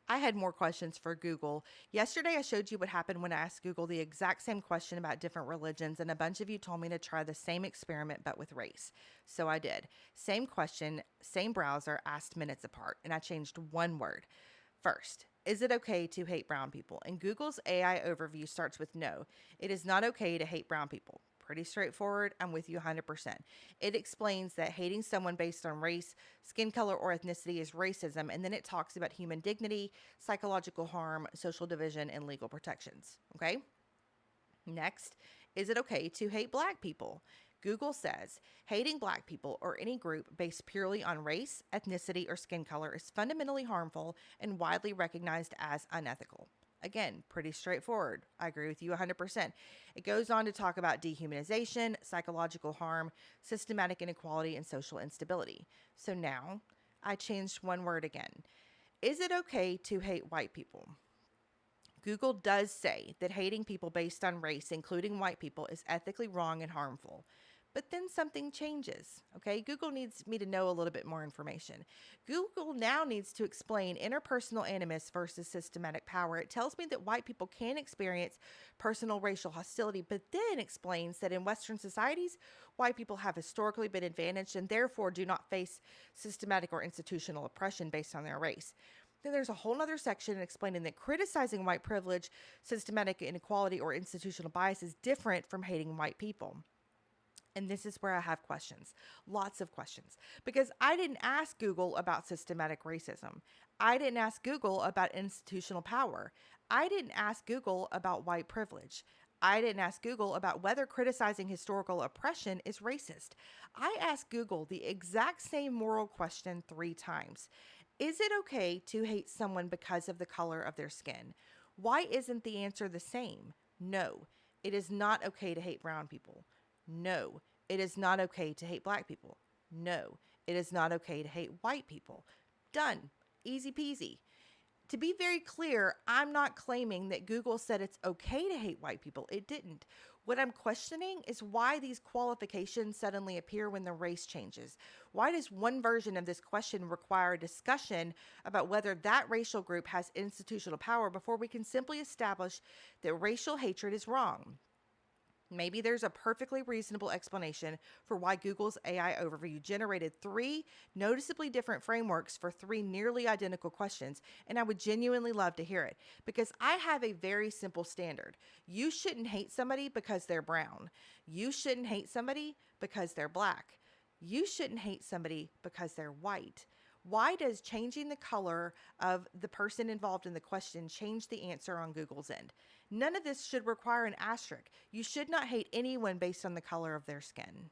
I had more questions for Google. Yesterday, I showed you what happened when I asked Google the exact same question about different religions, and a bunch of you told me to try the same experiment but with race. So I did. Same question, same browser, asked minutes apart, and I changed one word. First, is it okay to hate brown people? And Google's AI overview starts with no. It is not okay to hate brown people. Pretty straightforward. I'm with you 100%. It explains that hating someone based on race, skin color, or ethnicity is racism, and then it talks about human dignity, psychological harm, social division, and legal protections. Okay? Next, is it okay to hate black people? Google says hating black people or any group based purely on race, ethnicity, or skin color is fundamentally harmful and widely recognized as unethical. Again, pretty straightforward. I agree with you 100%. It goes on to talk about dehumanization, psychological harm, systematic inequality, and social instability. So now I changed one word again. Is it okay to hate white people? Google does say that hating people based on race, including white people, is ethically wrong and harmful. But then something changes, okay? Google needs me to know a little bit more information. Google now needs to explain interpersonal animus versus systematic power. It tells me that white people can experience personal racial hostility, but then explains that in Western societies, white people have historically been advantaged and therefore do not face systematic or institutional oppression based on their race. Then there's a whole other section explaining that criticizing white privilege, systematic inequality, or institutional bias is different from hating white people. And this is where I have questions, lots of questions, because I didn't ask Google about systematic racism. I didn't ask Google about institutional power. I didn't ask Google about white privilege. I didn't ask Google about whether criticizing historical oppression is racist. I asked Google the exact same moral question 3 times. Is it okay to hate someone because of the color of their skin? Why isn't the answer the same? No, it is not okay to hate brown people. No, it is not okay to hate black people. No, it is not okay to hate white people. Done. Easy peasy. To be very clear, I'm not claiming that Google said it's okay to hate white people. It didn't. What I'm questioning is why these qualifications suddenly appear when the race changes. Why does one version of this question require a discussion about whether that racial group has institutional power before we can simply establish that racial hatred is wrong? Maybe there's a perfectly reasonable explanation for why Google's AI overview generated 3 noticeably different frameworks for 3 nearly identical questions, and I would genuinely love to hear it because I have a very simple standard. You shouldn't hate somebody because they're brown. You shouldn't hate somebody because they're black. You shouldn't hate somebody because they're white. Why does changing the color of the person involved in the question change the answer on Google's end? None of this should require an asterisk. You should not hate anyone based on the color of their skin.